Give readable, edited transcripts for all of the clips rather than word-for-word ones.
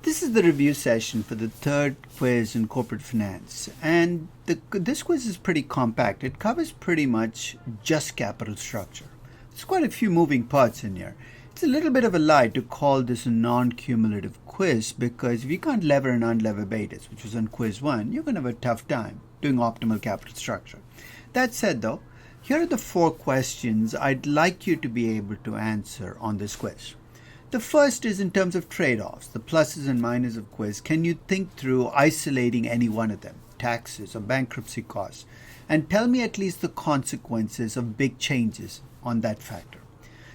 This is the review session for the third quiz in corporate finance, and this quiz is pretty compact. It covers pretty much just capital structure. There's quite a few moving parts in here. It's a little bit of a lie to call this a non-cumulative quiz because if you can't lever and unlever betas, which was on quiz 1, you're going to have a tough time doing optimal capital structure. That said though, here are the 4 questions I'd like you to be able to answer on this quiz. The first is in terms of trade-offs, the pluses and minuses of quiz. Can you think through isolating any one of them, taxes or bankruptcy costs, and tell me at least the consequences of big changes on that factor?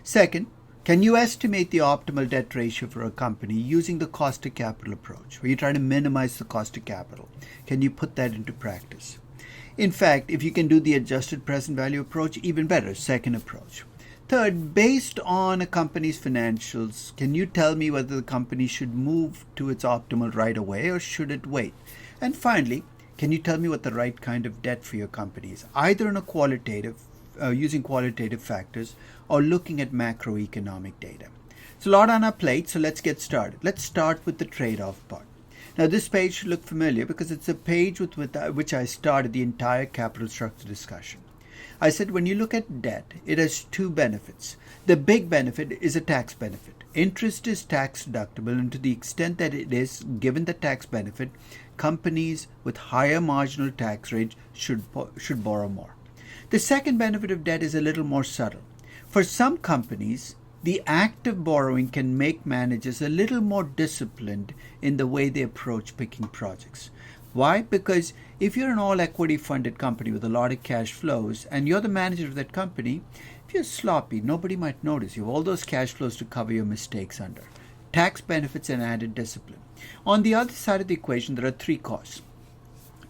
Second, can you estimate the optimal debt ratio for a company using the cost of capital approach, where you try to minimize the cost of capital? Can you put that into practice? In fact, if you can do the adjusted present value approach, even better, second approach. Third, based on a company's financials, can you tell me whether the company should move to its optimal right away or should it wait? And finally, can you tell me what the right kind of debt for your company is, either in a using qualitative factors or looking at macroeconomic data? It's a lot on our plate, so let's get started. Let's start with the trade-off part. Now, this page should look familiar because it's a page with which I started the entire capital structure discussion. I said when you look at debt, it has 2 benefits. The big benefit is a tax benefit. Interest is tax deductible, and to the extent that it is, given the tax benefit, companies with higher marginal tax rates should borrow more. The second benefit of debt is a little more subtle. For some companies, the act of borrowing can make managers a little more disciplined in the way they approach picking projects. Why? Because if you're an all-equity funded company with a lot of cash flows and you're the manager of that company, if you're sloppy, nobody might notice. You have all those cash flows to cover your mistakes under. Tax benefits and added discipline. On the other side of the equation, there are 3 costs.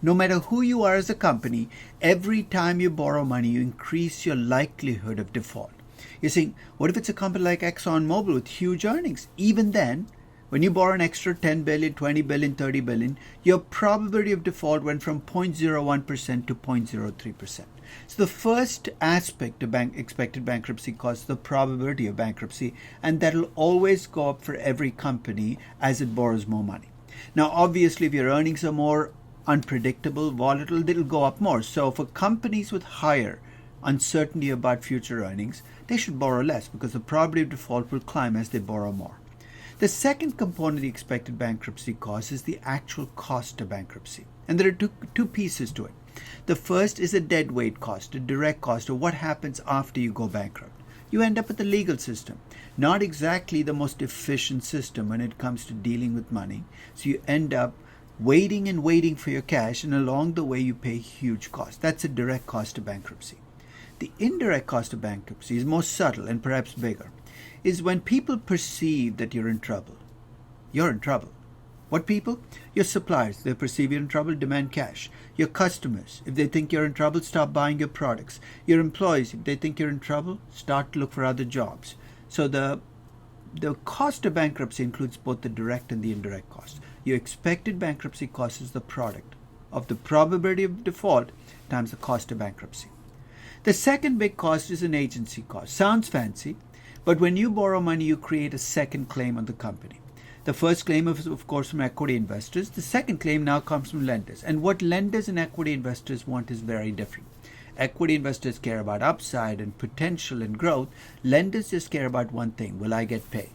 No matter who you are as a company, every time you borrow money, you increase your likelihood of default. You're saying, what if it's a company like ExxonMobil with huge earnings? Even then, when you borrow an extra 10 billion, 20 billion, 30 billion, your probability of default went from 0.01% to 0.03%. So the first aspect of expected bankruptcy costs, the probability of bankruptcy, and that'll always go up for every company as it borrows more money. Now, obviously, if your earnings are more unpredictable, volatile, it'll go up more. So for companies with higher uncertainty about future earnings, they should borrow less because the probability of default will climb as they borrow more. The second component of the expected bankruptcy cost is the actual cost of bankruptcy. And there are two pieces to it. The first is a deadweight cost, a direct cost of what happens after you go bankrupt. You end up with the legal system, not exactly the most efficient system when it comes to dealing with money. So you end up waiting and waiting for your cash, and along the way you pay huge costs. That's a direct cost of bankruptcy. The indirect cost of bankruptcy is more subtle and perhaps bigger. Is when people perceive that you're in trouble. You're in trouble. What people? Your suppliers. They perceive you're in trouble, demand cash. Your customers, if they think you're in trouble, stop buying your products. Your employees, if they think you're in trouble, start to look for other jobs. So the cost of bankruptcy includes both the direct and the indirect cost. Your expected bankruptcy cost is the product of the probability of default times the cost of bankruptcy. The second big cost is an agency cost. Sounds fancy, but when you borrow money, you create a second claim on the company. The first claim is, of course, from equity investors. The second claim now comes from lenders. And what lenders and equity investors want is very different. Equity investors care about upside and potential and growth. Lenders just care about one thing: will I get paid?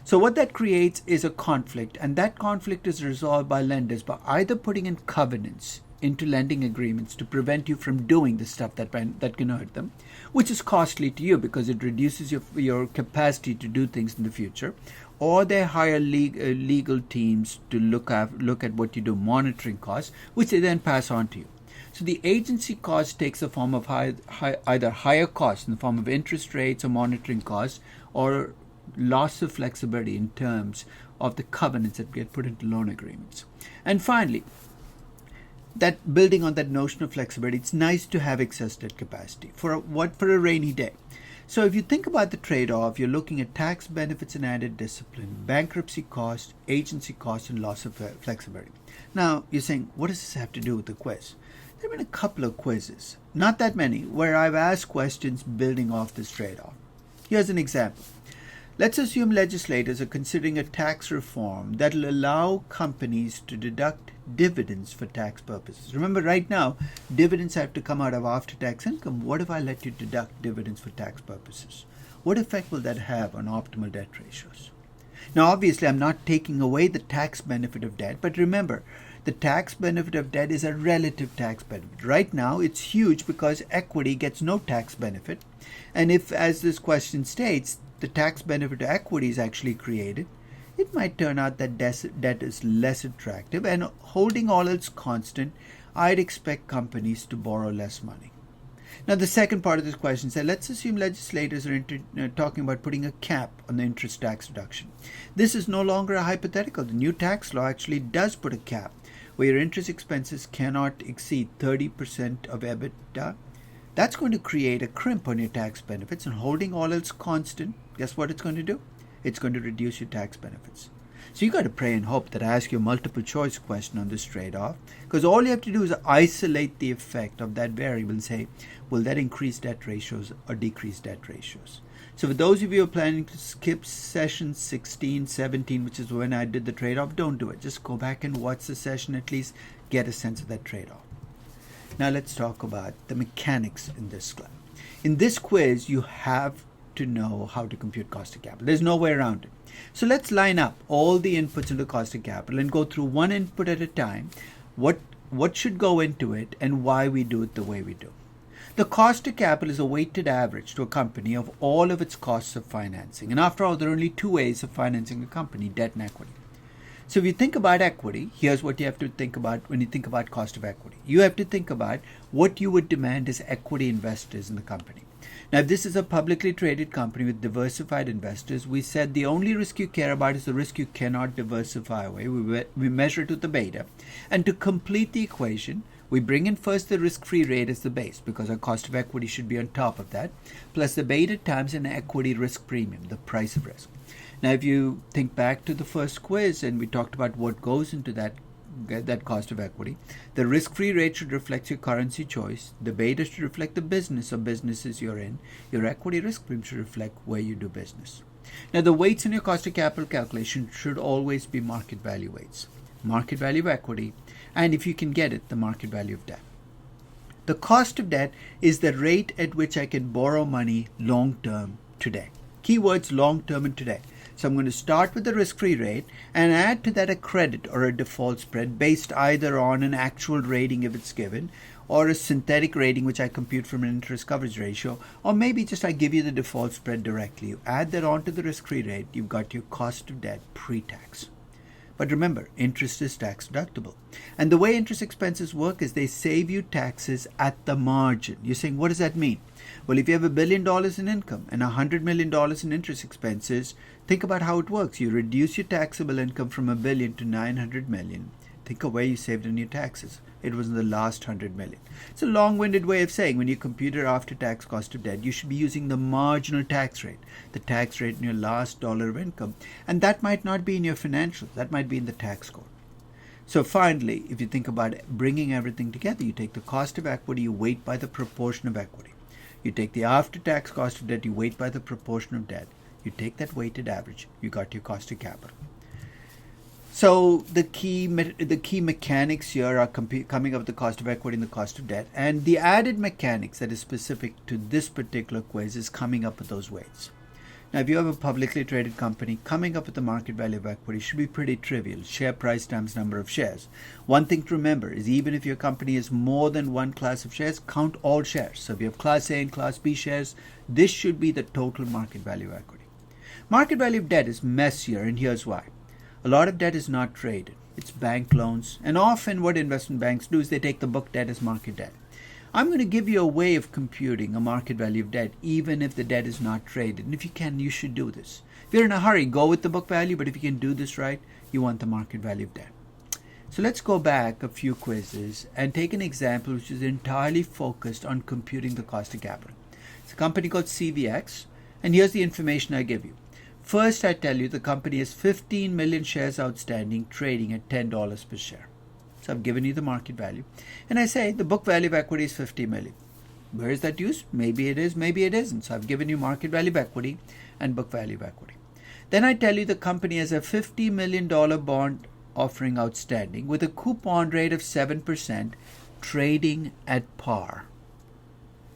So what that creates is a conflict, and that conflict is resolved by lenders by either putting in covenants into lending agreements to prevent you from doing the stuff that can hurt them, which is costly to you because it reduces your capacity to do things in the future, or they hire legal teams to look at what you do, monitoring costs, which they then pass on to you. So the agency cost takes the form of either higher costs in the form of interest rates or monitoring costs, or loss of flexibility in terms of the covenants that get put into loan agreements. And finally, that building on that notion of flexibility, it's nice to have excess debt capacity for a rainy day. So if you think about the trade-off, you're looking at tax benefits and added discipline, bankruptcy cost, agency cost, and loss of flexibility. Now you're saying, what does this have to do with the quiz? There have been a couple of quizzes, not that many, where I've asked questions building off this trade-off. Here's an example. Let's assume legislators are considering a tax reform that will allow companies to deduct dividends for tax purposes. Remember, right now, dividends have to come out of after-tax income. What if I let you deduct dividends for tax purposes? What effect will that have on optimal debt ratios? Now, obviously, I'm not taking away the tax benefit of debt, but remember, the tax benefit of debt is a relative tax benefit. Right now, it's huge because equity gets no tax benefit. And if, as this question states, the tax benefit to equity is actually created, it might turn out that debt is less attractive, and holding all else constant, I'd expect companies to borrow less money. Now, the second part of this question said, let's assume legislators are talking about putting a cap on the interest tax reduction. This is no longer a hypothetical. The new tax law actually does put a cap where your interest expenses cannot exceed 30% of EBITDA. That's going to create a crimp on your tax benefits, and holding all else constant, guess what it's going to do? It's going to reduce your tax benefits. So you got to pray and hope that I ask you a multiple choice question on this trade-off, because all you have to do is isolate the effect of that variable and say, will that increase debt ratios or decrease debt ratios? So for those of you who are planning to skip sessions 16, 17, which is when I did the trade-off, don't do it. Just go back and watch the session, at least get a sense of that trade-off. Now let's talk about the mechanics in this class. In this quiz, you have to know how to compute cost of capital. There's no way around it. So let's line up all the inputs into cost of capital and go through one input at a time, what should go into it and why we do it the way we do. The cost of capital is a weighted average to a company of all of its costs of financing. And after all, there are only two ways of financing a company, debt and equity. So if you think about equity, here's what you have to think about when you think about cost of equity. You have to think about what you would demand as equity investors in the company. Now, if this is a publicly traded company with diversified investors, we said the only risk you care about is the risk you cannot diversify away. We measure it with the beta. And to complete the equation, we bring in first the risk-free rate as the base, because our cost of equity should be on top of that, plus the beta times an equity risk premium, the price of risk. Now, if you think back to the first quiz and we talked about what goes into that cost of equity, the risk-free rate should reflect your currency choice, the beta should reflect the business or businesses you're in, your equity risk premium should reflect where you do business. Now, the weights in your cost of capital calculation should always be market value weights, market value of equity, and if you can get it, the market value of debt. The cost of debt is the rate at which I can borrow money long-term today. Keywords long-term and today. So I'm going to start with the risk-free rate and add to that a credit or a default spread based either on an actual rating if it's given, or a synthetic rating which I compute from an interest coverage ratio, or maybe just I give you the default spread directly. You add that onto the risk-free rate, you've got your cost of debt pre-tax. But remember, interest is tax deductible. And the way interest expenses work is they save you taxes at the margin. You're saying, what does that mean? Well, if you have $1 billion in income and $100 million in interest expenses, think about how it works. You reduce your taxable income from $1 billion to $900 million. Think of where you saved on your taxes. It was in the last $100 million. It's a long-winded way of saying when you compute your after-tax cost of debt, you should be using the marginal tax rate, the tax rate in your last dollar of income. And that might not be in your financials. That might be in the tax code. So finally, if you think about bringing everything together, you take the cost of equity, you weight by the proportion of equity. You take the after-tax cost of debt, you weight by the proportion of debt. You take that weighted average, you got your cost of capital. So the key mechanics here are coming up with the cost of equity and the cost of debt. And the added mechanics that is specific to this particular quiz is coming up with those weights. Now, if you have a publicly traded company, coming up with the market value of equity should be pretty trivial. Share price times number of shares. One thing to remember is even if your company has more than one class of shares, count all shares. So if you have Class A and Class B shares, this should be the total market value of equity. Market value of debt is messier, and here's why. A lot of debt is not traded. It's bank loans. And often what investment banks do is they take the book debt as market debt. I'm going to give you a way of computing a market value of debt even if the debt is not traded. And if you can, you should do this. If you're in a hurry, go with the book value. But if you can do this right, you want the market value of debt. So let's go back a few quizzes and take an example which is entirely focused on computing the cost of capital. It's a company called CVX. And here's the information I give you. First, I tell you the company has 15 million shares outstanding, trading at $10 per share. So I've given you the market value. And I say the book value of equity is 50 million. Where is that used? Maybe it is, maybe it isn't. So I've given you market value of equity and book value of equity. Then I tell you the company has a $50 million bond offering outstanding with a coupon rate of 7%, trading at par.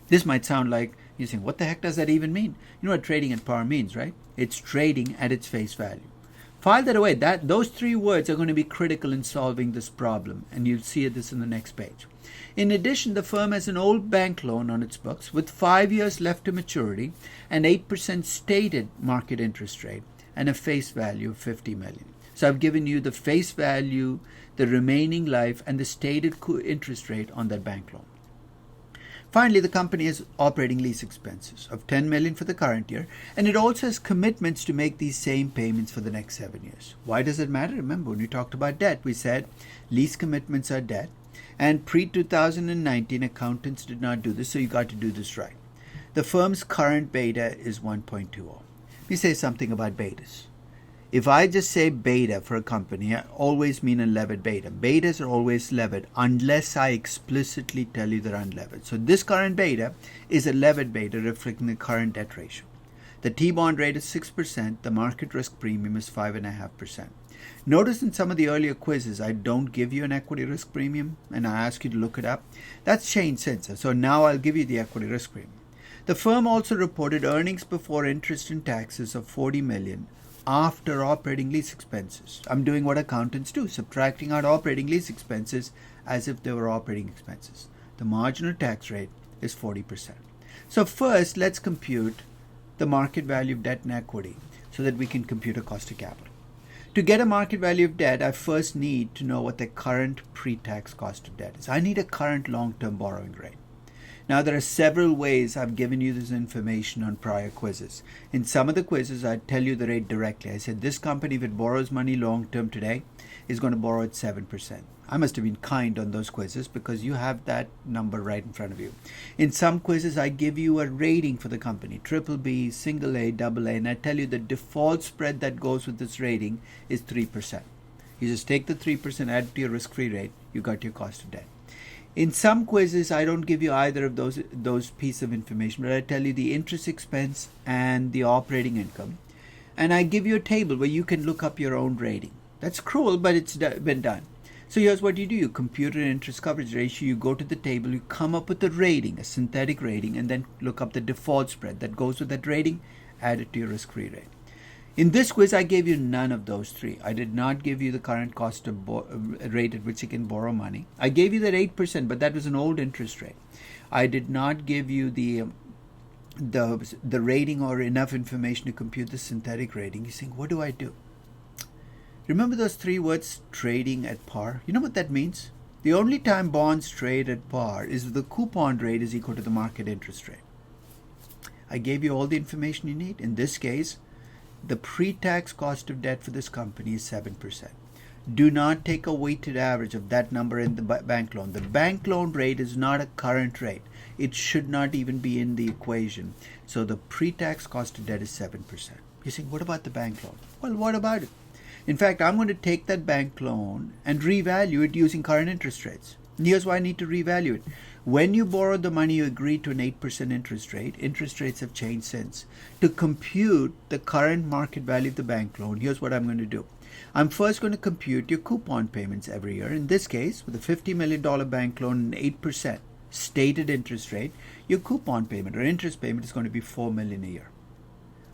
This might sound like you're saying, what the heck does that even mean? You know what trading at par means, right? It's trading at its face value. File that away. Those three words are going to be critical in solving this problem, and you'll see this in the next page. In addition, the firm has an old bank loan on its books with 5 years left to maturity, an 8% stated market interest rate, and a face value of $50 million. So I've given you the face value, the remaining life, and the stated interest rate on that bank loan. Finally, the company has operating lease expenses of $10 million for the current year, and it also has commitments to make these same payments for the next 7 years. Why does it matter? Remember, when we talked about debt, we said lease commitments are debt, and pre-2019 accountants did not do this, so you got to do this right. The firm's current beta is 1.20. Let me say something about betas. If I just say beta for a company, I always mean a levered beta. Betas are always levered unless I explicitly tell you they're unlevered. So this current beta is a levered beta reflecting the current debt ratio. The T-bond rate is 6%. The market risk premium is 5.5%. Notice in some of the earlier quizzes, I don't give you an equity risk premium, and I ask you to look it up. That's changed since. So now I'll give you the equity risk premium. The firm also reported earnings before interest and taxes of $40 million. After operating lease expenses. I'm doing what accountants do, subtracting out operating lease expenses as if they were operating expenses. The marginal tax rate is 40%. So first, let's compute the market value of debt and equity so that we can compute a cost of capital. To get a market value of debt, I first need to know what the current pre-tax cost of debt is. I need a current long-term borrowing rate. Now, there are several ways I've given you this information on prior quizzes. In some of the quizzes, I tell you the rate directly. I said this company, if it borrows money long-term today, is going to borrow at 7%. I must have been kind on those quizzes because you have that number right in front of you. In some quizzes, I give you a rating for the company, triple B, single A, double A, and I tell you the default spread that goes with this rating is 3%. You just take the 3%, add it to your risk-free rate, you got your cost of debt. In some quizzes, I don't give you either of those pieces of information, but I tell you the interest expense and the operating income. And I give you a table where you can look up your own rating. That's cruel, but it's been done. So here's what you do. You compute an interest coverage ratio, you go to the table, you come up with a rating, a synthetic rating, and then look up the default spread that goes with that rating, add it to your risk-free rate. In this quiz, I gave you none of those three. I did not give you the current cost of rate at which you can borrow money. I gave you that 8%, but that was an old interest rate. I did not give you the rating or enough information to compute the synthetic rating. You're saying, what do I do? Remember those three words, trading at par? You know what that means? The only time bonds trade at par is if the coupon rate is equal to the market interest rate. I gave you all the information you need. In this case, the pre-tax cost of debt for this company is 7%. Do not take a weighted average of that number in the bank loan. The bank loan rate is not a current rate. It should not even be in the equation. So the pre-tax cost of debt is 7%. You're saying, what about the bank loan? Well, what about it? In fact, I'm going to take that bank loan and revalue it using current interest rates. And here's why I need to revalue it. When you borrowed the money, you agreed to an 8% interest rate. Interest rates have changed since. To compute the current market value of the bank loan, here's what I'm going to do. I'm first going to compute your coupon payments every year. In this case, with a $50 million bank loan and 8% stated interest rate, your coupon payment or interest payment is going to be $4 million a year.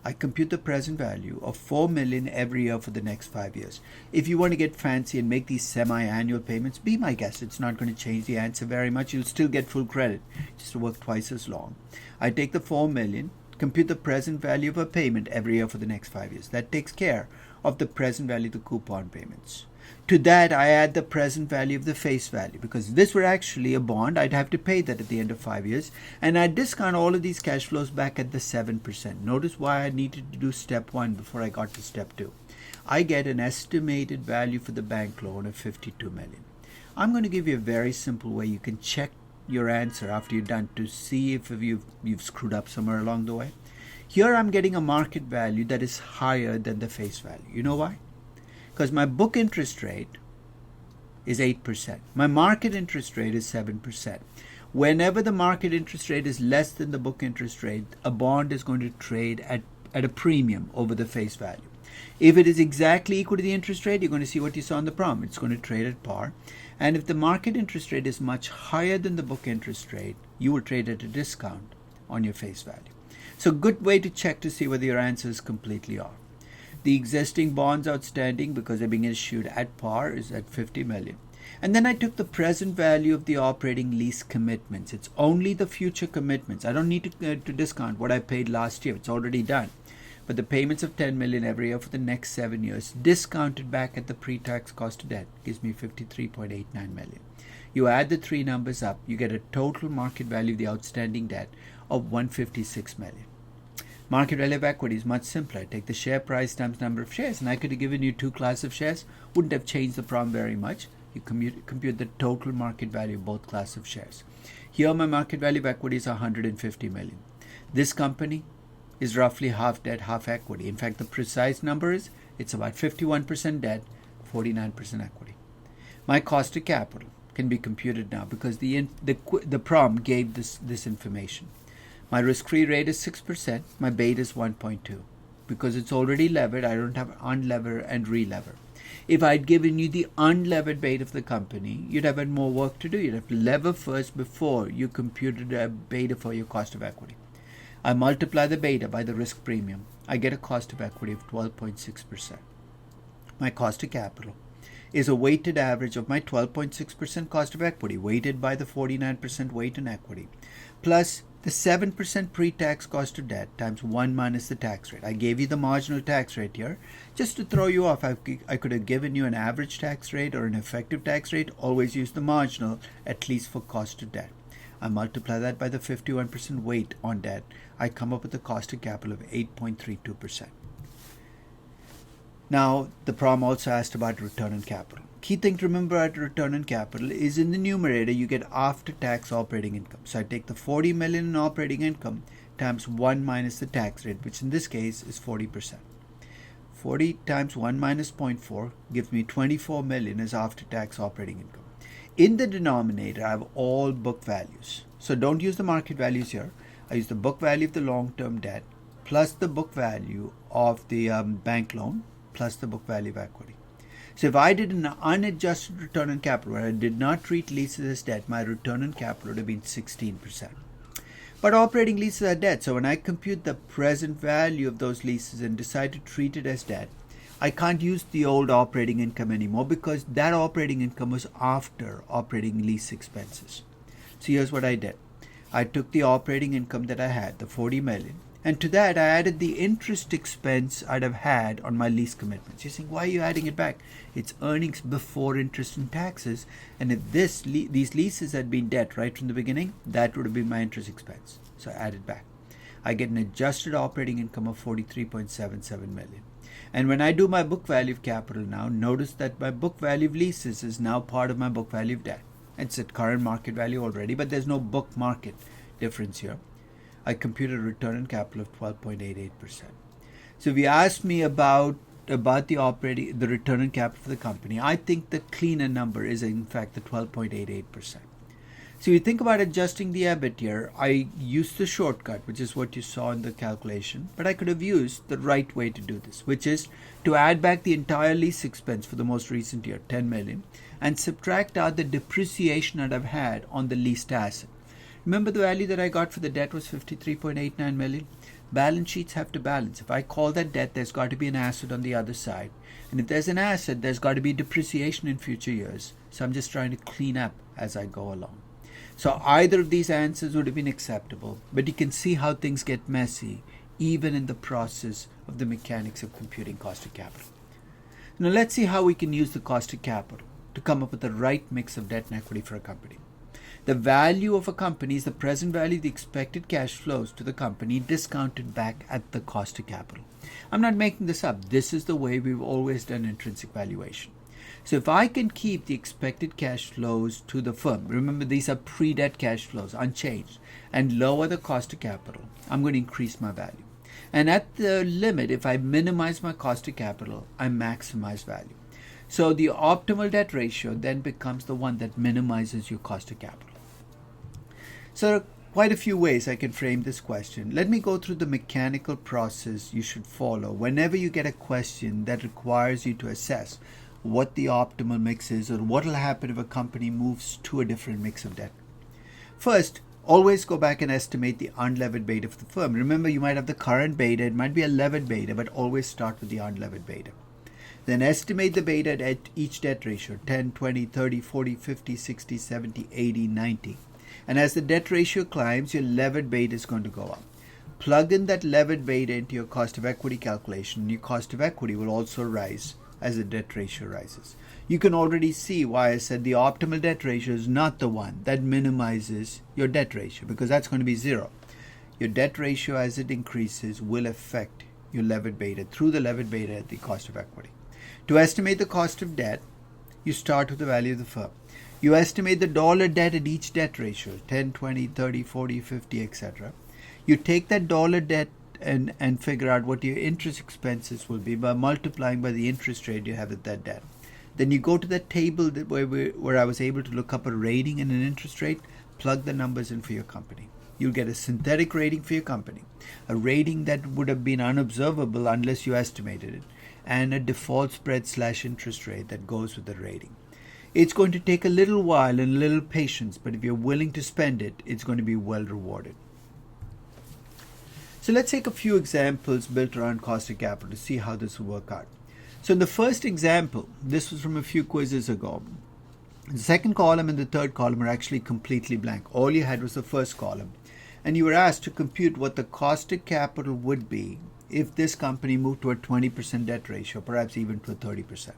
I compute the present value of $4 million every year for the next 5 years. If you want to get fancy and make these semi-annual payments, be my guest. It's not going to change the answer very much. You'll still get full credit, just to work twice as long. I take the $4 million, compute the present value of a payment every year for the next 5 years. That takes care of the present value of the coupon payments. To that, I add the present value of the face value. Because if this were actually a bond, I'd have to pay that at the end of 5 years. And I discount all of these cash flows back at the 7%. Notice why I needed to do step 1 before I got to step 2. I get an estimated value for the bank loan of $52 million. I'm going to give you a very simple way you can check your answer after you're done to see if you've screwed up somewhere along the way. Here I'm getting a market value that is higher than the face value. You know why? Because my book interest rate is 8%. My market interest rate is 7%. Whenever the market interest rate is less than the book interest rate, a bond is going to trade at a premium over the face value. If it is exactly equal to the interest rate, you're going to see what you saw in the problem. It's going to trade at par. And if the market interest rate is much higher than the book interest rate, you will trade at a discount on your face value. So good way to check to see whether your answer is completely off. The existing bonds outstanding, because they're being issued at par, is at 50 million. And then I took the present value of the operating lease commitments. It's only the future commitments. I don't need to discount what I paid last year. It's already done. But the payments of 10 million every year for the next 7 years, discounted back at the pre-tax cost of debt, gives me 53.89 million. You add the three numbers up, you get a total market value of the outstanding debt of 156 million. Market value of equity is much simpler. I take the share price times number of shares, and I could have given you two classes of shares. Wouldn't have changed the problem very much. You compute the total market value of both classes of shares. Here my market value of equity is 150 million. This company is roughly half debt, half equity. In fact, the precise number is it's about 51% debt, 49% equity. My cost of capital can be computed now because the problem gave this information. My risk-free rate is 6%. My beta is 1.2. Because it's already levered, I don't have unlever and relever. If I'd given you the unlevered beta of the company, you'd have had more work to do. You'd have to lever first before you computed a beta for your cost of equity. I multiply the beta by the risk premium. I get a cost of equity of 12.6%. My cost of capital is a weighted average of my 12.6% cost of equity, weighted by the 49% weight in equity, plus the 7% pre-tax cost of debt times 1 minus the tax rate. I gave you the marginal tax rate here. Just to throw you off, I could have given you an average tax rate or an effective tax rate. Always use the marginal, at least for cost of debt. I multiply that by the 51% weight on debt. I come up with a cost of capital of 8.32%. Now, the problem also asked about return on capital. Key thing to remember at return on capital is in the numerator, you get after-tax operating income. So I take the 40 million in operating income times 1 minus the tax rate, which in this case is 40%. 40 times 1 minus 0.4 gives me 24 million as after-tax operating income. In the denominator, I have all book values. So don't use the market values here. I use the book value of the long-term debt plus the book value of the bank loan plus the book value of equity. So if I did an unadjusted return on capital where I did not treat leases as debt, my return on capital would have been 16%. But operating leases are debt, so when I compute the present value of those leases and decide to treat it as debt, I can't use the old operating income anymore because that operating income was after operating lease expenses. So here's what I did. I took the operating income that I had, the 40 million, and to that I added the interest expense I'd have had on my lease commitments. You're saying, why are you adding it back? It's earnings before interest and taxes, and if these leases had been debt right from the beginning, that would have been my interest expense. So I added back. I get an adjusted operating income of 43.77 million. And when I do my book value of capital now, notice that my book value of leases is now part of my book value of debt. It's at current market value already, but there's no book market difference here. I computed a return on capital of 12.88%. So if you ask me about the return on capital for the company, I think the cleaner number is in fact the 12.88%. So you think about adjusting the EBIT here, I used the shortcut, which is what you saw in the calculation, but I could have used the right way to do this, which is to add back the entire lease expense for the most recent year, 10 million, and subtract out the depreciation that I've had on the leased asset. Remember the value that I got for the debt was 53.89 million? Balance sheets have to balance. If I call that debt, there's got to be an asset on the other side. And if there's an asset, there's got to be depreciation in future years. So I'm just trying to clean up as I go along. So either of these answers would have been acceptable, but you can see how things get messy even in the process of the mechanics of computing cost of capital. Now let's see how we can use the cost of capital to come up with the right mix of debt and equity for a company. The value of a company is the present value of the expected cash flows to the company discounted back at the cost of capital. I'm not making this up. This is the way we've always done intrinsic valuation. So if I can keep the expected cash flows to the firm, remember these are pre-debt cash flows, unchanged, and lower the cost of capital, I'm going to increase my value. And at the limit, if I minimize my cost of capital, I maximize value. So the optimal debt ratio then becomes the one that minimizes your cost of capital. So quite a few ways I can frame this question. Let me go through the mechanical process you should follow whenever you get a question that requires you to assess what the optimal mix is or what will happen if a company moves to a different mix of debt. First, always go back and estimate the unlevered beta of the firm. Remember, you might have the current beta, it might be a levered beta, but always start with the unlevered beta. Then estimate the beta at each debt ratio, 10, 20, 30, 40, 50, 60, 70, 80, 90. And as the debt ratio climbs, your levered beta is going to go up. Plug in that levered beta into your cost of equity calculation, and your cost of equity will also rise as the debt ratio rises. You can already see why I said the optimal debt ratio is not the one that minimizes your debt ratio, because that's going to be zero. Your debt ratio as it increases will affect your levered beta through the levered beta at the cost of equity. To estimate the cost of debt, you start with the value of the firm. You estimate the dollar debt at each debt ratio, 10, 20, 30, 40, 50, etc. You take that dollar debt and figure out what your interest expenses will be by multiplying by the interest rate you have at that debt. Then you go to that table where I was able to look up a rating and an interest rate, plug the numbers in for your company. You'll get a synthetic rating for your company, a rating that would have been unobservable unless you estimated it, and a default spread / interest rate that goes with the rating. It's going to take a little while and a little patience, but if you're willing to spend it, it's going to be well rewarded. So let's take a few examples built around cost of capital to see how this will work out. So in the first example, this was from a few quizzes ago. The second column and the third column are actually completely blank. All you had was the first column. And you were asked to compute what the cost of capital would be if this company moved to a 20% debt ratio, perhaps even to a 30%.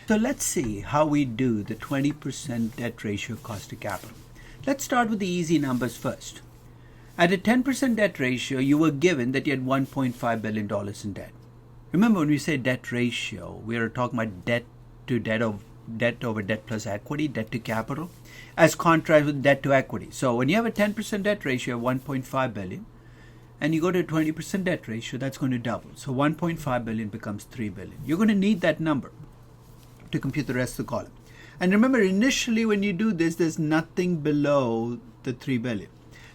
So let's see how we do the 20% debt ratio cost of capital. Let's start with the easy numbers first. At a 10% debt ratio, you were given that you had $1.5 billion in debt. Remember, when we say debt ratio, we are talking about debt over debt plus equity, debt to capital, as contrast with debt to equity. So when you have a 10% debt ratio of $1.5 billion, and you go to a 20% debt ratio, that's going to double. So $1.5 billion becomes $3 billion. You're going to need that number to compute the rest of the column. And remember, initially when you do this, there's nothing below the $3 billion.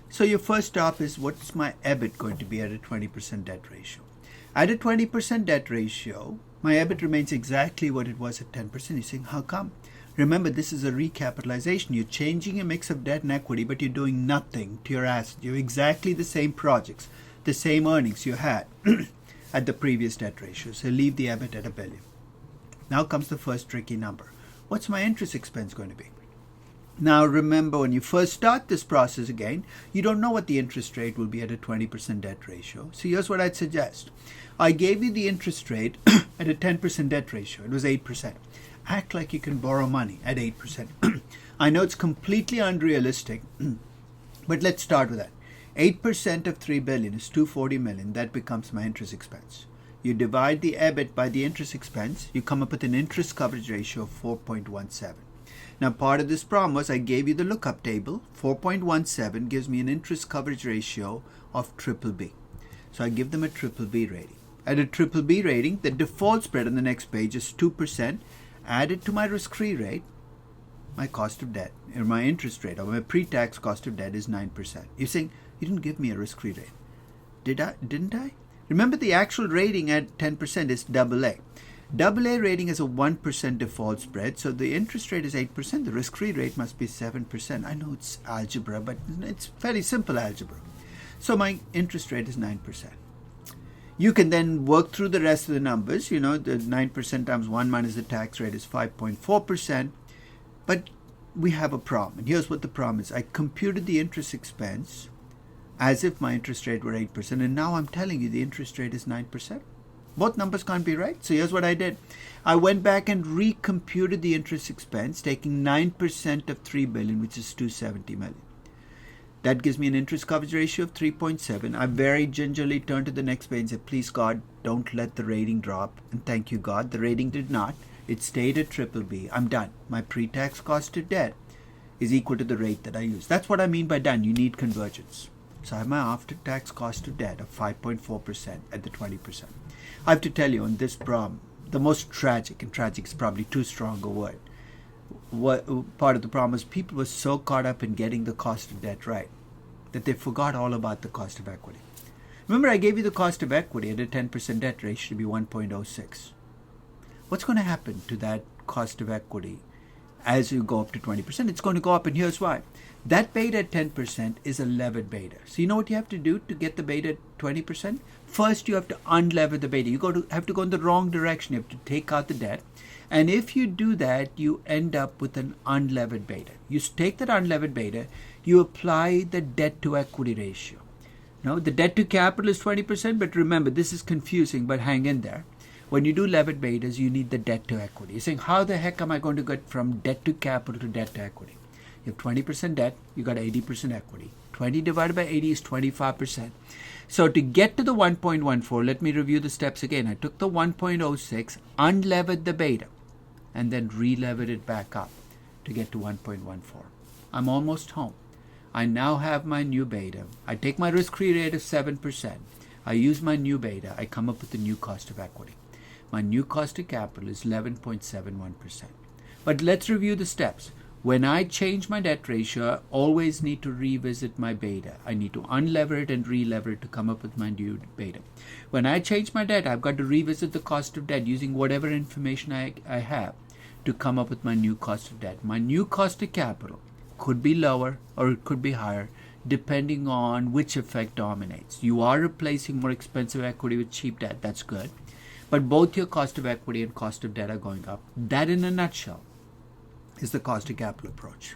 So your first stop is, what's my EBIT going to be at a 20% debt ratio? At a 20% debt ratio, my EBIT remains exactly what it was at 10%. You're saying, how come? Remember, this is a recapitalization. You're changing a mix of debt and equity, but you're doing nothing to your assets. You have exactly the same projects, the same earnings you had at the previous debt ratio. So leave the EBIT at $1 billion. Now comes the first tricky number. What's my interest expense going to be? Now remember, when you first start this process again, you don't know what the interest rate will be at a 20% debt ratio. So here's what I'd suggest. I gave you the interest rate at a 10% debt ratio. It was 8%. Act like you can borrow money at 8%. I know it's completely unrealistic, but let's start with that. 8% of $3 billion is $240 million. That becomes my interest expense. You divide the EBIT by the interest expense, you come up with an interest coverage ratio of 4.17. Now, part of this problem was I gave you the lookup table. 4.17 gives me an interest coverage ratio of BBB. So I give them a BBB rating. At a BBB rating, the default spread on the next page is 2%. Added to my risk-free rate, my cost of debt, or my interest rate, or my pre-tax cost of debt is 9%. You're saying, you didn't give me a risk-free rate. Didn't I? Remember, the actual rating at 10% is AA. AA rating is a 1% default spread, so the interest rate is 8%. The risk-free rate must be 7%. I know it's algebra, but it's fairly simple algebra. So my interest rate is 9%. You can then work through the rest of the numbers. You know, the 9% times 1 minus the tax rate is 5.4%. But we have a problem. And here's what the problem is. I computed the interest expense as if my interest rate were 8%. And now I'm telling you the interest rate is 9%. Both numbers can't be right. So here's what I did. I went back and recomputed the interest expense, taking 9% of $3 billion, which is $270 million. That gives me an interest coverage ratio of 3.7. I very gingerly turned to the next page and said, please, God, don't let the rating drop. And thank you, God. The rating did not. It stayed at BBB. I'm done. My pre-tax cost of debt is equal to the rate that I use. That's what I mean by done. You need convergence. So I have my after-tax cost of debt of 5.4% at the 20%. I have to tell you, on this problem, the most tragic, and tragic is probably too strong a word, what part of the problem is people were so caught up in getting the cost of debt right that they forgot all about the cost of equity. Remember, I gave you the cost of equity at a 10% debt ratio to be 1.06. What's going to happen to that cost of equity as you go up to 20%? It's going to go up, and here's why. That beta at 10% is a levered beta. So you know what you have to do to get the beta at 20%? First, you have to unlever the beta. Have to go in the wrong direction. You have to take out the debt. And if you do that, you end up with an unlevered beta. You take that unlevered beta, you apply the debt to equity ratio. Now, the debt to capital is 20%, but remember, this is confusing, but hang in there. When you do levered betas, you need the debt to equity. You're saying, how the heck am I going to get from debt to capital to debt to equity? You have 20% debt, you got 80% equity. 20 divided by 80 is 25%. So to get to the 1.14, let me review the steps again. I took the 1.06, unlevered the beta, and then re-levered it back up to get to 1.14. I'm almost home. I now have my new beta. I take my risk-free rate of 7%. I use my new beta. I come up with the new cost of equity. My new cost of capital is 11.71%. But let's review the steps. When I change my debt ratio, I always need to revisit my beta. I need to unlever it and re-lever it to come up with my new beta. When I change my debt, I've got to revisit the cost of debt using whatever information I have to come up with my new cost of debt. My new cost of capital could be lower or it could be higher depending on which effect dominates. You are replacing more expensive equity with cheap debt. That's good. But both your cost of equity and cost of debt are going up. That, in a nutshell, is the cost of capital approach.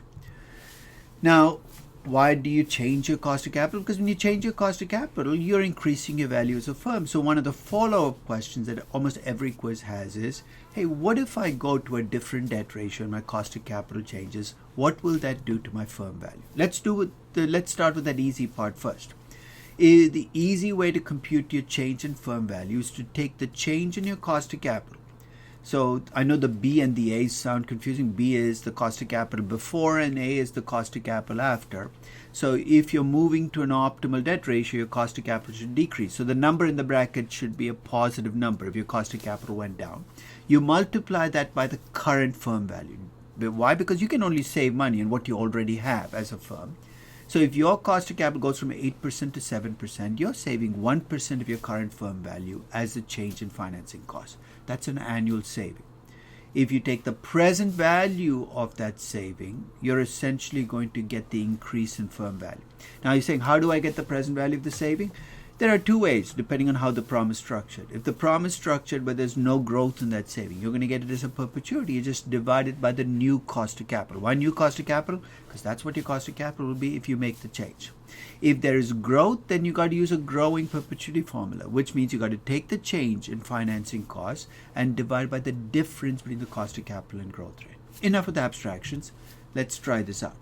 Now, why do you change your cost of capital? Because when you change your cost of capital, you're increasing your value as a firm. So one of the follow-up questions that almost every quiz has is, hey, what if I go to a different debt ratio and my cost of capital changes? What will that do to my firm value? Let's start with that easy part first. The easy way to compute your change in firm value is to take the change in your cost of capital. So I know the B and the A sound confusing. B is the cost of capital before and A is the cost of capital after. So if you're moving to an optimal debt ratio, your cost of capital should decrease. So the number in the bracket should be a positive number if your cost of capital went down. You multiply that by the current firm value. Why? Because you can only save money on what you already have as a firm. So if your cost of capital goes from 8% to 7%, you're saving 1% of your current firm value as a change in financing cost. That's an annual saving. If you take the present value of that saving, you're essentially going to get the increase in firm value. Now you're saying, how do I get the present value of the saving? There are two ways, depending on how the prom is structured. If the prom is structured but there's no growth in that saving, you're going to get it as a perpetuity. You just divide it by the new cost of capital. Why new cost of capital? Because that's what your cost of capital will be if you make the change. If there is growth, then you got to use a growing perpetuity formula, which means you got to take the change in financing costs and divide by the difference between the cost of capital and growth rate. Enough with the abstractions. Let's try this out.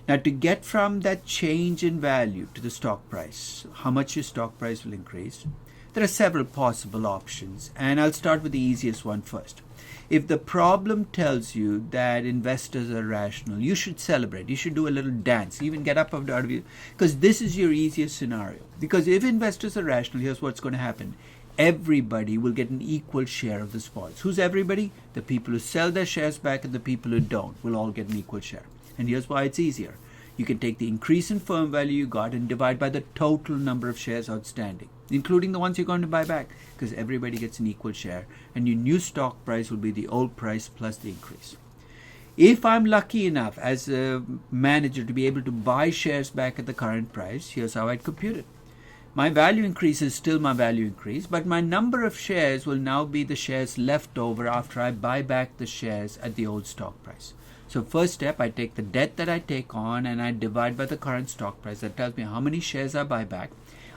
Now, to get from that change in value to the stock price, how much your stock price will increase, there are several possible options, and I'll start with the easiest one first. If the problem tells you that investors are rational, you should celebrate. You should do a little dance, even get up out of you, because this is your easiest scenario. Because if investors are rational, here's what's going to happen. Everybody will get an equal share of the spoils. Who's everybody? The people who sell their shares back and the people who don't will all get an equal share. And here's why it's easier. You can take the increase in firm value you got and divide by the total number of shares outstanding, including the ones you're going to buy back, because everybody gets an equal share, and your new stock price will be the old price plus the increase. If I'm lucky enough as a manager to be able to buy shares back at the current price, here's how I'd compute it. My value increase is still my value increase, but my number of shares will now be the shares left over after I buy back the shares at the old stock price. So first step, I take the debt that I take on and I divide by the current stock price. That tells me how many shares I buy back.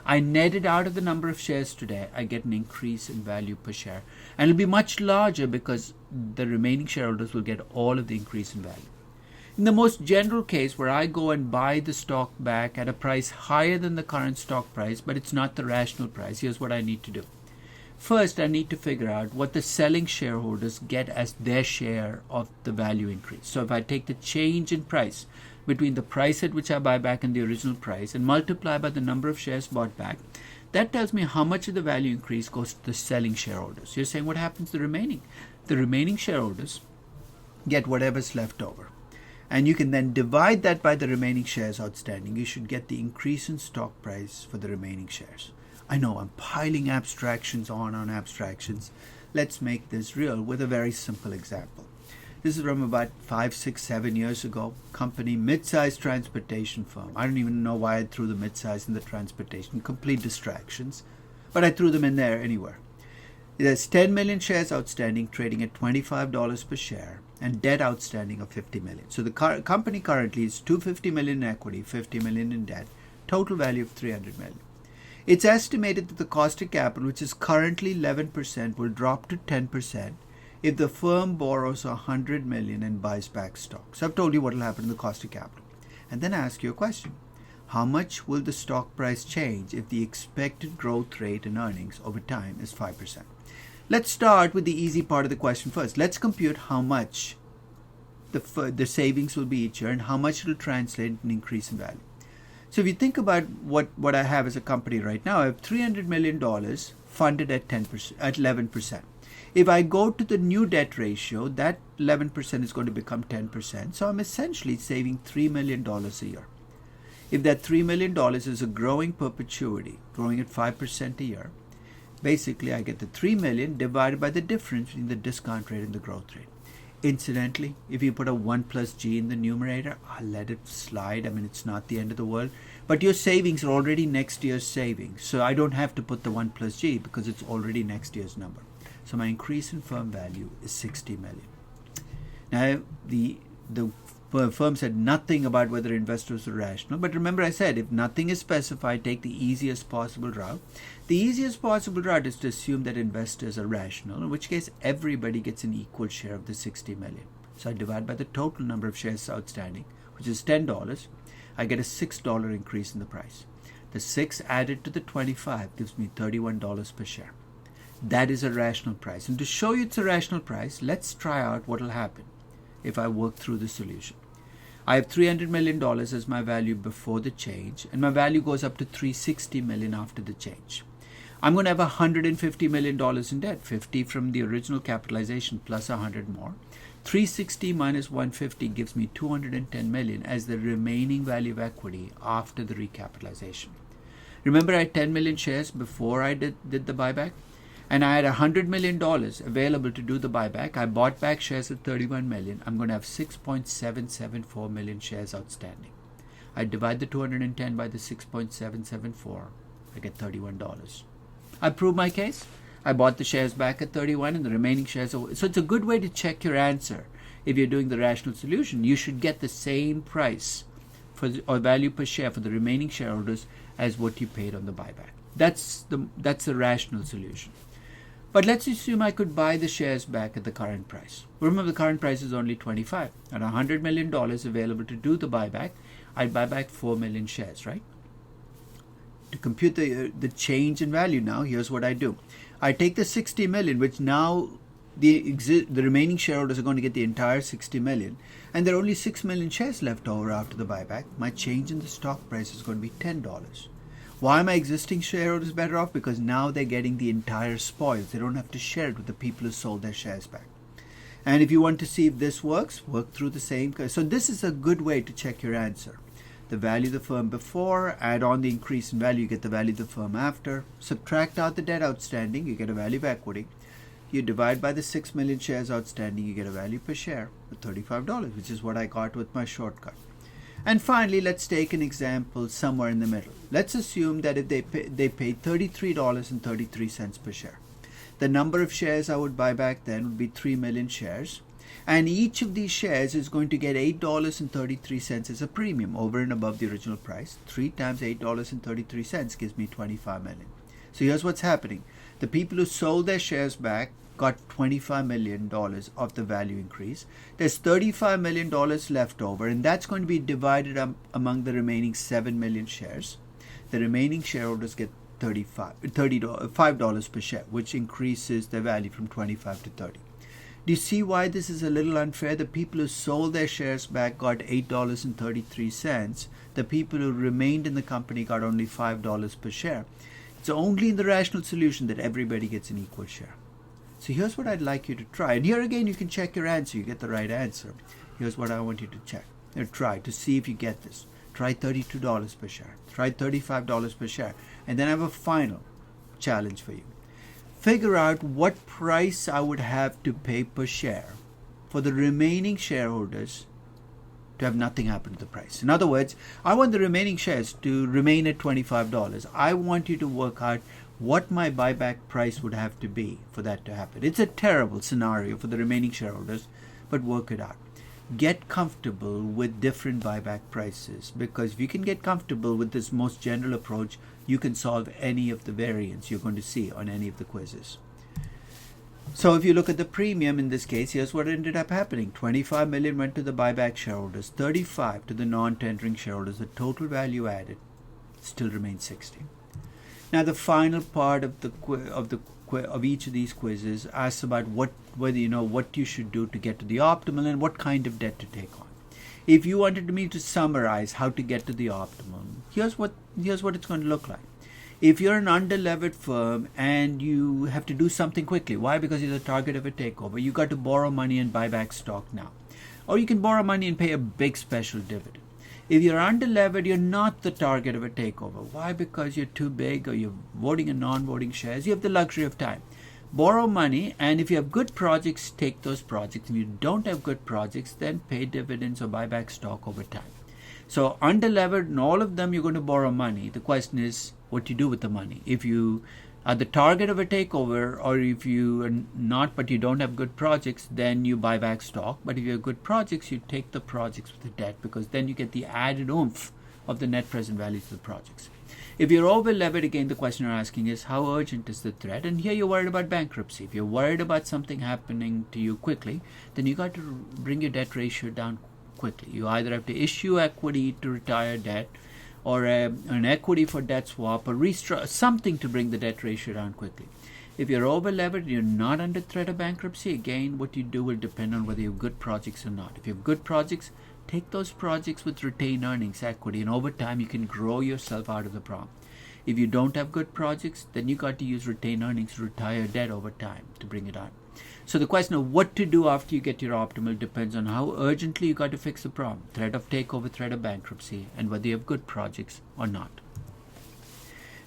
I net it out of the number of shares today. I get an increase in value per share. And it'll be much larger because the remaining shareholders will get all of the increase in value. In the most general case where I go and buy the stock back at a price higher than the current stock price, but it's not the rational price, here's what I need to do. First, I need to figure out what the selling shareholders get as their share of the value increase. So if I take the change in price between the price at which I buy back and the original price and multiply by the number of shares bought back, that tells me how much of the value increase goes to the selling shareholders. You're saying, what happens to the remaining? The remaining shareholders get whatever's left over. And you can then divide that by the remaining shares outstanding. You should get the increase in stock price for the remaining shares. I know I'm piling abstractions on abstractions. Let's make this real with a very simple example. This is from about 5, 6, 7 years ago. Company, mid-sized transportation firm. I don't even know why I threw the mid-size in the transportation. Complete distractions. But I threw them in there anywhere. There's 10 million shares outstanding, trading at $25 per share, and debt outstanding of $50 million. So the company currently is $250 million in equity, $50 million in debt, total value of $300 million. It's estimated that the cost of capital, which is currently 11%, will drop to 10% if the firm borrows $100 million and buys back stock. So I've told you what will happen to the cost of capital. And then I ask you a question. How much will the stock price change if the expected growth rate in earnings over time is 5%? Let's start with the easy part of the question first. Let's compute how much the savings will be each year and how much it will translate into an increase in value. So if you think about what I have as a company right now, I have $300 million funded at 10%, at 11%. If I go to the new debt ratio, that 11% is going to become 10%. So I'm essentially saving $3 million a year. If that $3 million is a growing perpetuity, growing at 5% a year, basically I get the $3 million divided by the difference between the discount rate and the growth rate. Incidentally, if you put a 1 plus G in the numerator, I'll let it slide. I mean, it's not the end of the world. But your savings are already next year's savings. So I don't have to put the 1 plus G because it's already next year's number. So my increase in firm value is $60 million. Now, the firm said nothing about whether investors are rational. But remember I said, if nothing is specified, take the easiest possible route. The easiest possible route is to assume that investors are rational, in which case everybody gets an equal share of the $60 million. So I divide by the total number of shares outstanding, which is $10. I get a $6 increase in the price. The 6 added to the 25 gives me $31 per share. That is a rational price. And to show you it's a rational price, let's try out what will happen if I work through the solution. I have $300 million as my value before the change, and my value goes up to $360 million after the change. I'm going to have $150 million in debt, 50 from the original capitalization plus 100 more. 360 minus 150 gives me $210 million as the remaining value of equity after the recapitalization. Remember I had 10 million shares before I did the buyback? And I had $100 million available to do the buyback. I bought back shares at $31 million. I'm going to have 6.774 million shares outstanding. I divide the 210 by the 6.774. I get $31. I proved my case. I bought the shares back at 31 and the remaining shares. So it's a good way to check your answer. If you're doing the rational solution, you should get the same price or value per share for the remaining shareholders as what you paid on the buyback. That's the rational solution. But let's assume I could buy the shares back at the current price. Remember, the current price is only 25. And $100 million available to do the buyback, I'd buy back 4 million shares, right? To compute the change in value now, here's what I do. I take the 60 million, which now the remaining shareholders are going to get the entire 60 million. And there are only 6 million shares left over after the buyback. My change in the stock price is going to be $10. Why are my existing shareholders better off? Because now they're getting the entire spoils. They don't have to share it with the people who sold their shares back. And if you want to see if this works, work through the same. So this is a good way to check your answer. The value of the firm before, add on the increase in value, you get the value of the firm after. Subtract out the debt outstanding, you get a value of equity. You divide by the 6 million shares outstanding, you get a value per share of $35, which is what I got with my shortcut. And finally, let's take an example somewhere in the middle. Let's assume that if they paid $33.33 per share. The number of shares I would buy back then would be 3 million shares. And each of these shares is going to get $8.33 as a premium over and above the original price. 3 times $8.33 gives me $25 million. So here's what's happening. The people who sold their shares back got $25 million of the value increase. There's $35 million left over, and that's going to be divided among the remaining 7 million shares. The remaining shareholders get $5 per share, which increases the value from 25 to 30. Do you see why this is a little unfair? The people who sold their shares back got $8.33. The people who remained in the company got only $5 per share. It's only in the rational solution that everybody gets an equal share. So here's what I'd like you to try. And here again, you can check your answer. You get the right answer. Here's what I want you to check. try to see if you get this. Try $32 per share. Try $35 per share. And then I have a final challenge for you. Figure out what price I would have to pay per share for the remaining shareholders to have nothing happen to the price. In other words, I want the remaining shares to remain at $25. I want you to work out what my buyback price would have to be for that to happen. It's a terrible scenario for the remaining shareholders, but work it out. Get comfortable with different buyback prices, because if you can get comfortable with this most general approach, you can solve any of the variants you're going to see on any of the quizzes. So if you look at the premium in this case, here's what ended up happening. 25 million went to the buyback shareholders, 35 to the non-tendering shareholders. The total value added still remains 60. Now the final part of each of these quizzes asks about whether you know what you should do to get to the optimal and what kind of debt to take on. If you wanted me to summarize how to get to the optimum, here's what it's going to look like. If you're an under-levered firm and you have to do something quickly, why? Because you're the target of a takeover. You got to borrow money and buy back stock now. Or you can borrow money and pay a big special dividend. If you're under-levered, you're not the target of a takeover. Why? Because you're too big, or you're voting and non-voting shares. You have the luxury of time. Borrow money, and if you have good projects, take those projects. If you don't have good projects, then pay dividends or buy back stock over time. So under-levered, in all of them, you're going to borrow money. The question is what you do with the money. If you are the target of a takeover, or if you are not but you don't have good projects, then you buy back stock. But if you have good projects, you take the projects with the debt, because then you get the added oomph of the net present values of the projects. If you're over-levered, again, the question you're asking is how urgent is the threat? And here you're worried about bankruptcy. If you're worried about something happening to you quickly, then you got to bring your debt ratio down quickly. You either have to issue equity to retire debt, or an equity for debt swap, or something to bring the debt ratio down quickly. If you're over-levered, you're not under threat of bankruptcy, again, what you do will depend on whether you have good projects or not. If you have good projects, take those projects with retained earnings, equity, and over time you can grow yourself out of the problem. If you don't have good projects, then you got to use retained earnings to retire debt over time to bring it down. So the question of what to do after you get your optimal depends on how urgently you got to fix the problem, threat of takeover, threat of bankruptcy, and whether you have good projects or not.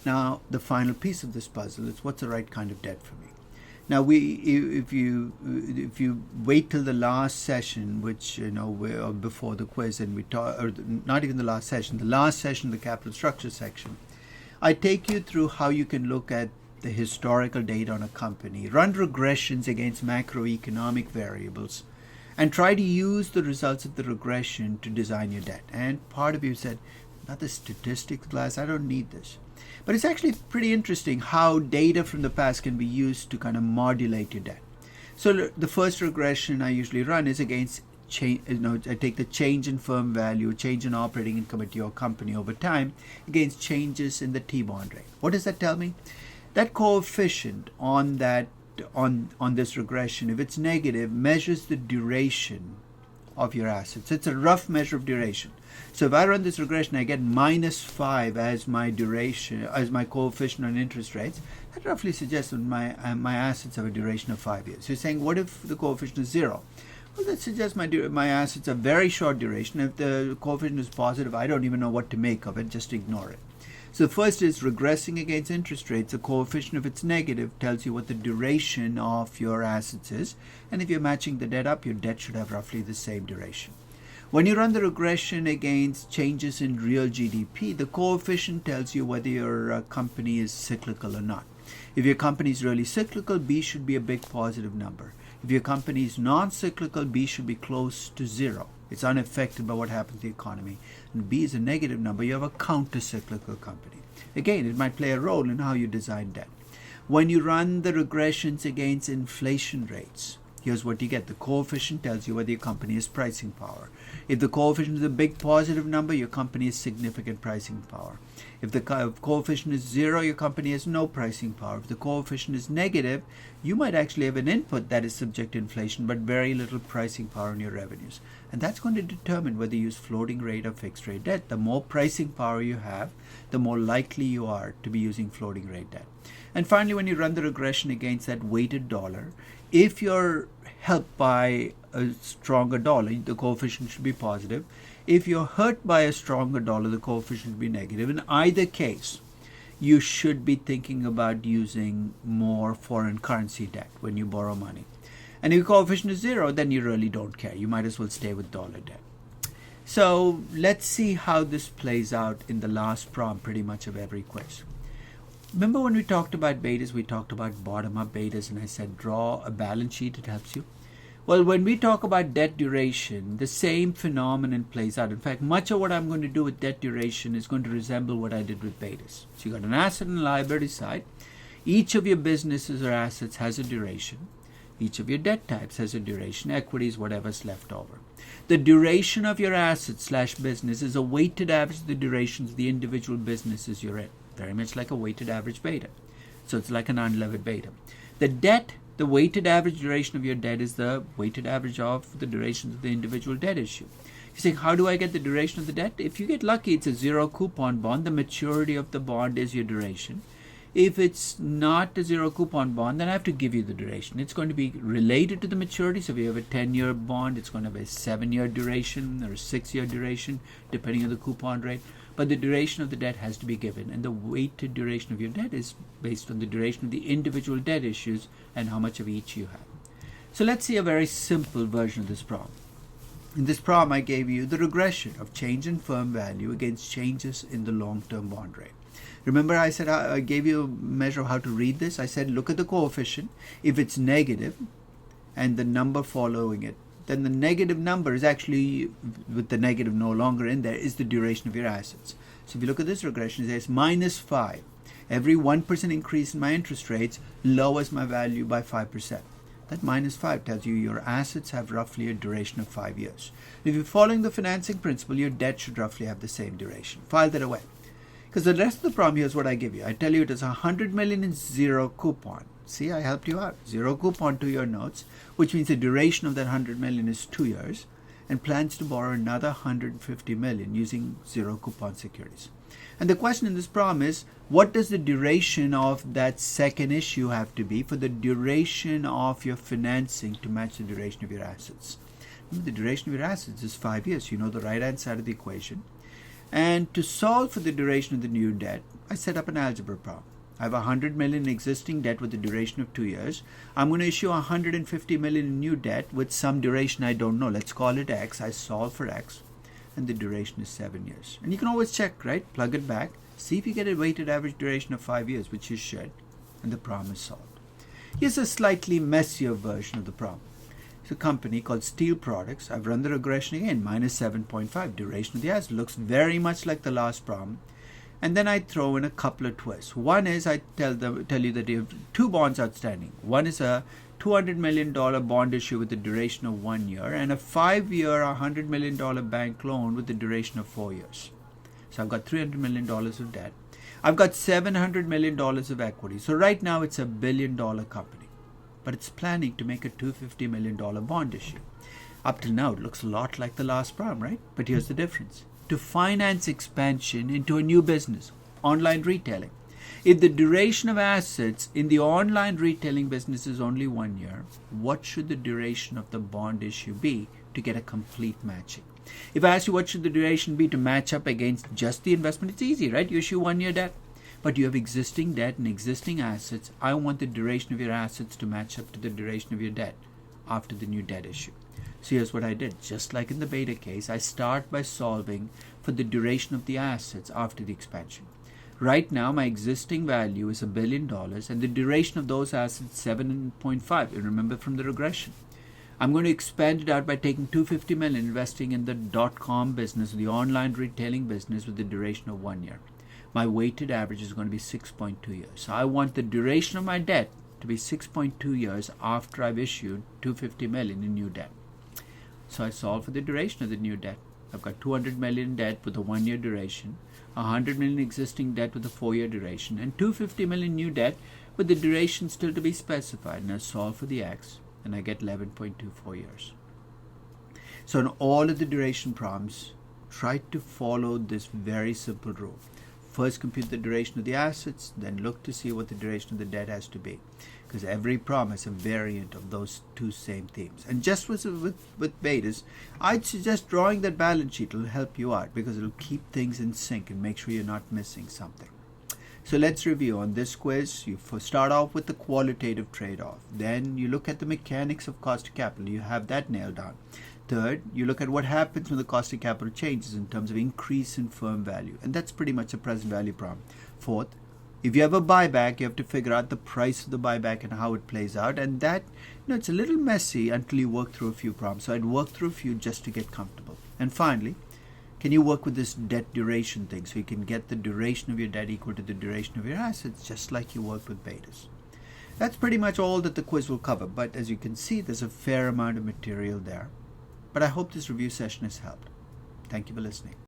Now, the final piece of this puzzle is what's the right kind of debt for me. Now, if you wait till the last session, which before the quiz, and we talk, or not even the last session, the capital structure section, I take you through how you can look at the historical data on a company, run regressions against macroeconomic variables, and try to use the results of the regression to design your debt. And part of you said, not the statistics class, I don't need this. But it's actually pretty interesting how data from the past can be used to kind of modulate your debt. So the first regression I usually run is against I take the change in firm value, change in operating income at your company over time against changes in the T-bond rate. What does that tell me? That coefficient on this regression, if it's negative, measures the duration of your assets. It's a rough measure of duration. So if I run this regression, I get -5 as my duration, as my coefficient on interest rates. That roughly suggests that my assets have a duration of 5 years. So you're saying, what if the coefficient is 0? Well, that suggests my assets are very short duration. If the coefficient is positive, I don't even know what to make of it. Just ignore it. So first is regressing against interest rates. The coefficient, if it's negative, tells you what the duration of your assets is. And if you're matching the debt up, your debt should have roughly the same duration. When you run the regression against changes in real GDP, the coefficient tells you whether your company is cyclical or not. If your company is really cyclical, B should be a big positive number. If your company is non-cyclical, B should be close to 0. It's unaffected by what happens to the economy. And B is a negative number. You have a counter-cyclical company. Again, it might play a role in how you design debt. When you run the regressions against inflation rates, here's what you get. The coefficient tells you whether your company has pricing power. If the coefficient is a big positive number, your company has significant pricing power. If the coefficient is 0, your company has no pricing power. If the coefficient is negative, you might actually have an input that is subject to inflation, but very little pricing power in your revenues. And that's going to determine whether you use floating rate or fixed rate debt. The more pricing power you have, the more likely you are to be using floating rate debt. And finally, when you run the regression against that weighted dollar, if your helped by a stronger dollar, the coefficient should be positive. If you're hurt by a stronger dollar, the coefficient should be negative. In either case, you should be thinking about using more foreign currency debt when you borrow money. And if your coefficient is 0, then you really don't care. You might as well stay with dollar debt. So let's see how this plays out in the last prompt pretty much of every quiz. Remember when we talked about betas, we talked about bottom-up betas, and I said draw a balance sheet, it helps you. Well, when we talk about debt duration, the same phenomenon plays out. In fact, much of what I'm going to do with debt duration is going to resemble what I did with betas. So you got an asset and liability side. Each of your businesses or assets has a duration. Each of your debt types has a duration. Equities, whatever's left over. The duration of your asset/business is a weighted average of the durations of the individual businesses you're in. Very much like a weighted average beta. So it's like an unlevered beta. The debt, the weighted average duration of your debt is the weighted average of the durations of the individual debt issue. You say, how do I get the duration of the debt? If you get lucky, it's a 0 coupon bond. The maturity of the bond is your duration. If it's not a 0 coupon bond, then I have to give you the duration. It's going to be related to the maturity. So if you have a 10-year bond, it's going to have a 7-year duration or a 6-year duration, depending on the coupon rate. But the duration of the debt has to be given. And the weighted duration of your debt is based on the duration of the individual debt issues and how much of each you have. So let's see a very simple version of this problem. In this problem, I gave you the regression of change in firm value against changes in the long-term bond rate. Remember I said I gave you a measure of how to read this? I said look at the coefficient. If it's negative and the number following it, then the negative number is actually, with the negative no longer in there, is the duration of your assets. So if you look at this regression, it says -5. Every 1% increase in my interest rates lowers my value by 5%. That -5 tells you your assets have roughly a duration of 5 years. If you're following the financing principle, your debt should roughly have the same duration. File that away. Because the rest of the problem here is what I give you. I tell you it is $100 million in 0 coupon. See, I helped you out. 0 coupon to your notes, which means the duration of that $100 million is 2 years, and plans to borrow another $150 million using 0 coupon securities. And the question in this problem is, what does the duration of that second issue have to be for the duration of your financing to match the duration of your assets? Remember, the duration of your assets is 5 years. You know the right-hand side of the equation. And to solve for the duration of the new debt, I set up an algebra problem. I have $100 million in existing debt with a duration of 2 years. I'm going to issue $150 million in new debt with some duration I don't know. Let's call it X. I solve for X, and the duration is 7 years. And you can always check, right? Plug it back. See if you get a weighted average duration of 5 years, which you should, and the problem is solved. Here's a slightly messier version of the problem. It's a company called Steel Products. I've run the regression again, -7.5. Duration of the asset looks very much like the last problem. And then I throw in a couple of twists. One is I tell you that you have 2 bonds outstanding. One is a $200 million bond issue with a duration of 1 year, and a 5-year, $100 million bank loan with a duration of 4 years. So I've got $300 million of debt. I've got $700 million of equity. So right now it's a $1 billion company. But it's planning to make a $250 million bond issue. Up till now, it looks a lot like the last problem, right? But here's the difference. To finance expansion into a new business, online retailing, if the duration of assets in the online retailing business is only 1 year, what should the duration of the bond issue be to get a complete matching? If I ask you what should the duration be to match up against just the investment, it's easy, right? You issue 1 year debt. But you have existing debt and existing assets. I want the duration of your assets to match up to the duration of your debt after the new debt issue. So here's what I did. Just like in the beta case, I start by solving for the duration of the assets after the expansion. Right now, my existing value is $1 billion, and the duration of those assets is 7.5. You remember from the regression. I'm going to expand it out by taking $250 million, investing in the .com business, the online retailing business with the duration of 1 year. My weighted average is going to be 6.2 years. So I want the duration of my debt to be 6.2 years after I've issued $250 million in new debt. So I solve for the duration of the new debt. I've got $200 million debt with a 1 year duration, $100 million existing debt with a 4 year duration, and $250 million new debt with the duration still to be specified. And I solve for the X, and I get 11.24 years. So in all of the duration problems, try to follow this very simple rule. first compute the duration of the assets, then look to see what the duration of the debt has to be, because every problem is a variant of those two same themes. And just with betas, I'd suggest drawing that balance sheet. It'll help you out because it'll keep things in sync and make sure you're not missing something. So let's review. On this quiz, you start off with the qualitative trade-off. Then you look at the mechanics of cost of capital. You have that nailed down. Third, you look at what happens when the cost of capital changes in terms of increase in firm value. And that's pretty much a present value problem. Fourth, if you have a buyback, you have to figure out the price of the buyback and how it plays out. And that, it's a little messy until you work through a few problems. So I'd work through a few just to get comfortable. And finally, can you work with this debt duration thing so you can get the duration of your debt equal to the duration of your assets, just like you worked with betas? That's pretty much all that the quiz will cover, but as you can see, there's a fair amount of material there. But I hope this review session has helped. Thank you for listening.